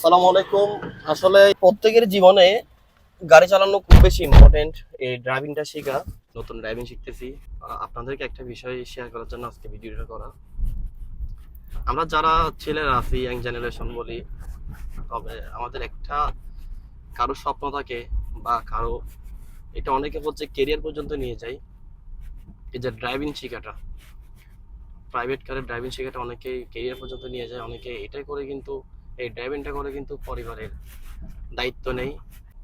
আসসালামু আলাইকুম। আসলে প্রত্যেকের জীবনে গাড়ি চালানো খুব বেশি ইম্পর্টেন্ট। এই ড্রাইভিংটা শেখা, নতুন ড্রাইভিং শিখতেছি। আপনাদেরকে একটা বিষয় শেয়ার করার জন্য আজকে ভিডিওটা করা। আমরা যারা ছেলেরা আছি, ইয়াং জেনারেশন বলি, তবে আমাদের একটা কারো স্বপ্ন থাকে বা কারো এটা অনেকে হচ্ছে কেরিয়ার পর্যন্ত নিয়ে যায়। এই যে ড্রাইভিং শেখাটা, প্রাইভেট কারের ড্রাইভিং শেখাটা অনেকেই কেরিয়ার পর্যন্ত নিয়ে যায়। অনেকে এটাই করে কিন্তু এই ড্রাইভিংটা করে কিন্তু পরিবারের দায়িত্ব নেই।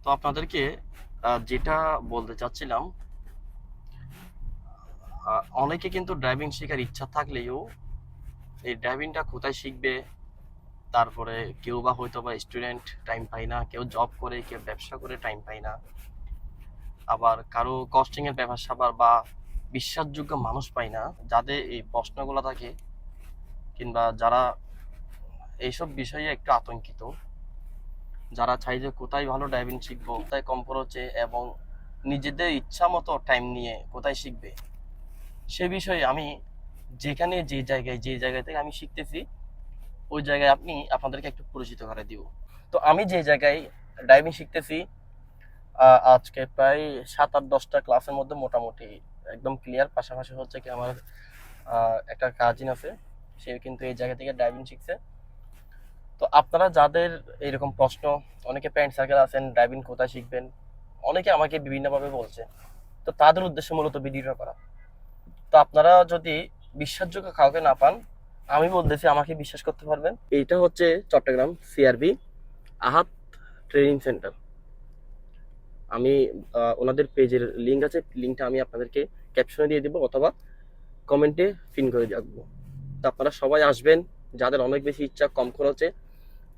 তো আপনাদেরকে যেটা বলতে চাচ্ছিলাম, অনেকে কিন্তু ড্রাইভিং শেখার ইচ্ছা থাকলেও এই ড্রাইভিংটা কোথায় শিখবে, তারপরে কেউ বা হয়তো বা স্টুডেন্ট টাইম পায় না, কেউ জব করে, কেউ ব্যবসা করে টাইম পায় না, আবার কারো কস্টিং এর ব্যাপার স্যাপার বা বিশ্বাসযোগ্য মানুষ পায় না যাদের এই প্রশ্নগুলো থাকে, কিংবা যারা এইসব বিষয়ে একটু আতঙ্কিত, যারা চাই যে কোথায় ভালো ড্রাইভিং শিখবো, কোথায় কম খরচে এবং নিজেদের ইচ্ছা মতো টাইম নিয়ে কোথায় শিখবে, সে বিষয়ে আমি যেখানে যে জায়গা থেকে আমি শিখতেছি ওই জায়গায় আপনাদেরকে একটু পরিচিত করে দিব। তো আমি যে জায়গায় ড্রাইভিং শিখতেছি, আজকে প্রায় 7-8-10টা ক্লাসের মধ্যে মোটামুটি একদম ক্লিয়ার। পাশাপাশি হচ্ছে কি আমার একটা কাজিন আছে, সে কিন্তু এই জায়গা থেকে ড্রাইভিং শিখছে। তো আপনারা যাদের এরকম প্রশ্ন, অনেকে প্যান্ট সার্কেল আছেন, ড্রাইভিং কোথায় শিখবেন, অনেকে আমাকে বিভিন্নভাবে বলছে, তো তাদের উদ্দেশ্যে মূলত ভিডিওটা করা। তো আপনারা যদি বিশ্বাসযোগ্য কাউকে না পান, আমি বলতেছি আমাকে বিশ্বাস করতে পারবেন। এইটা হচ্ছে চট্টগ্রাম সিআরবি আহাত ট্রেনিং সেন্টার। আমি ওনাদের পেজের লিঙ্ক আছে, লিঙ্কটা আমি আপনাদেরকে ক্যাপশনে দিয়ে দেবো অথবা কমেন্টে পিন করে রাখবো। তো আপনারা সবাই আসবেন, যাদের অনেক বেশি ইচ্ছা কম খরচে,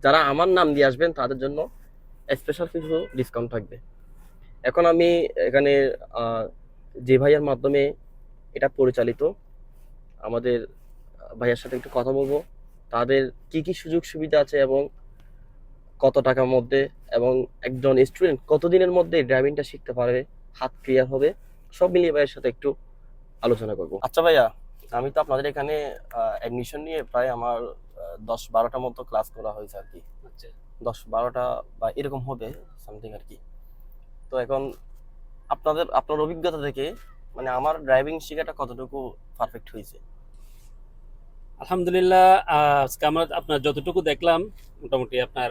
যারা আমার নাম দিয়ে আসবেন তাদের জন্য স্পেশাল কিছু ডিসকাউন্ট থাকবে। এখন আমি এখানে যে ভাইয়ার মাধ্যমে এটা পরিচালিত, আমাদের ভাইয়ার সাথে একটু কথা বলবো, তাদের কি কি সুযোগ সুবিধা আছে এবং কত টাকার মধ্যে, এবং একজন স্টুডেন্ট কতদিনের মধ্যে ড্রাইভিংটা শিখতে পারবে, হাত ক্লিয়ার হবে, সব মিলিয়ে ভাইয়ের সাথে একটু আলোচনা করব। আচ্ছা ভাইয়া, আমি তো আপনাদের এখানে অ্যাডমিশন নিয়ে প্রায় আমার 10-12টা মতো ক্লাস করা হয়েছে আর কি। আচ্ছা, 10-12টা বা এরকম হবে সামথিং আর কি। তো এখন আপনার অভিজ্ঞতা থেকে মানে আমার ড্রাইভিং শেখাটা কতটুকু পারফেক্ট হয়েছে? আলহামদুলিল্লাহ। আজকে আমরা আপনার যতটুকু দেখলাম মোটামুটি আপনার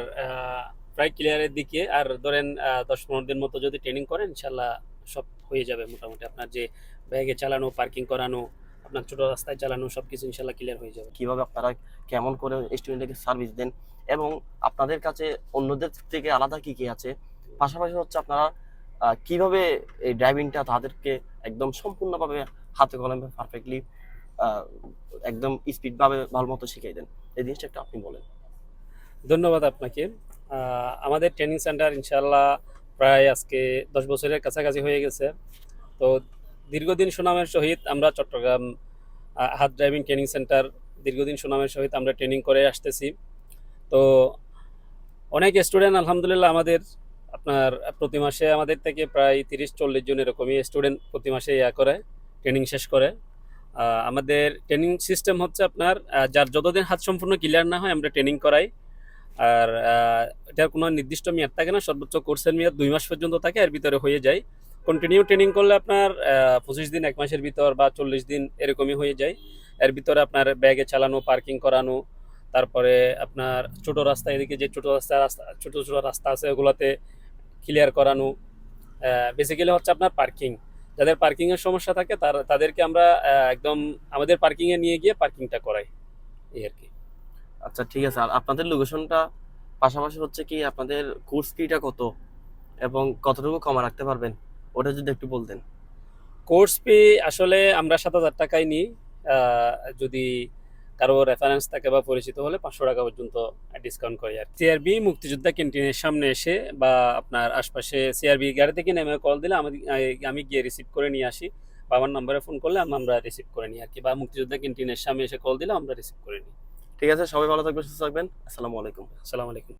প্রায় ক্লিয়ারের দিকে। আর ধরেন 10-15 দিন মতো যদি ট্রেনিং করেন ইনশাল্লাহ সব হয়ে যাবে মোটামুটি। আপনার যে ব্যাগে চালানো, পার্কিং করানো, আপনার ছোট রাস্তায় চালানো সবকিছু ইনশাল্লাহ ক্লিয়ার হয়ে যাবে। কিভাবে আপনারা কেমন করে স্টুডেন্টকে সার্ভিস দেন এবং আপনাদের কাছে অন্যদের থেকে আলাদা কি কি আছে, পাশাপাশি হচ্ছে আপনারা কিভাবে এই ড্রাইভিংটা তাদেরকে একদম সম্পূর্ণভাবে হাতে কলমে পারফেক্টলি একদম স্পিড ভাবে ভালো মতো শিখিয়ে দেন, এই জিনিসটা একটু আপনি বলেন। ধন্যবাদ আপনাকে। আমাদের ট্রেনিং সেন্টার ইনশাল্লাহ প্রায় আজকে 10 বছরের কাছাকাছি হয়ে গেছে। তো দীর্ঘদিন সুনামের সহিত আমরা চট্টগ্রাম হাত ড্রাইভিং ট্রেনিং সেন্টার দীর্ঘদিন সুনামের সহিত আমরা ট্রেনিং করে আসতেছি। তো অনেক স্টুডেন্ট আলহামদুলিল্লাহ আমাদের আপনার প্রতি মাসে আমাদের থেকে প্রায় 30-40 জন এরকমই স্টুডেন্ট প্রতি মাসে করে ট্রেনিং শেষ করে। আমাদের ট্রেনিং সিস্টেম হচ্ছে আপনার যার যতদিন হাত সম্পূর্ণ ক্লিয়ার না হয় আমরা ট্রেনিং করাই। আর এটার কোনো নির্দিষ্ট মেয়াদ থাকে না, সর্বোচ্চ কোর্সের মেয়াদ 2 মাস পর্যন্ত থাকে, এর ভিতরে হয়ে যায়। কন্টিনিউ ট্রেনিং করলে আপনার 25 দিন, 1 মাসের ভিতর বা 40 দিন এরকমই হয়ে যায়। এর ভিতরে আপনার ব্যাগে চালানো, পার্কিং করানো, তারপরে আপনার ছোট রাস্তা, এদিকে যে ছোট ছোট ছোট রাস্তা আছে ওগুলোতে ক্লিয়ার করানো। বেসিক্যালি হচ্ছে আপনার পার্কিং, যাদের পার্কিং এর সমস্যা থাকে তাদেরকে আমরা একদম আমাদের পার্কিং এ নিয়ে গিয়ে পার্কিংটা করাই, এই আর কি। আচ্ছা ঠিক আছে। আর আপনাদের লোকেশনটা, পাশাপাশি হচ্ছে কি আপনাদের কোর্স ফিটা কত এবং কতটুকু কমা রাখতে পারবেন, ওটা যদি একটু বলতেন। কোর্স ফি আসলে আমরা 7,000 টাকাই নিই। যদি কারো রেফারেন্স থাকে বা পরিচিত হলে 500 টাকা পর্যন্ত ডিসকাউন্ট করি। আর সিআরবি মুক্তিযোদ্ধা ক্যান্টিনের সামনে এসে বা আপনার আশপাশে সিআরবি গাড়ি থেকে নেমে কল দিলে আমি গিয়ে রিসিভ করে নিয়ে আসি, বা আমার নাম্বারে ফোন করলে আমরা রিসিভ করে নিই আর কি, বা মুক্তিযোদ্ধা ক্যান্টিনের সামনে এসে কল দিলে আমরা রিসিভ করে নিই। ঠিক আছে, সবাই ভালো থাকবেন, সুস্থ থাকবেন। আসসালামু আলাইকুম। আসসালামু আলাইকুম।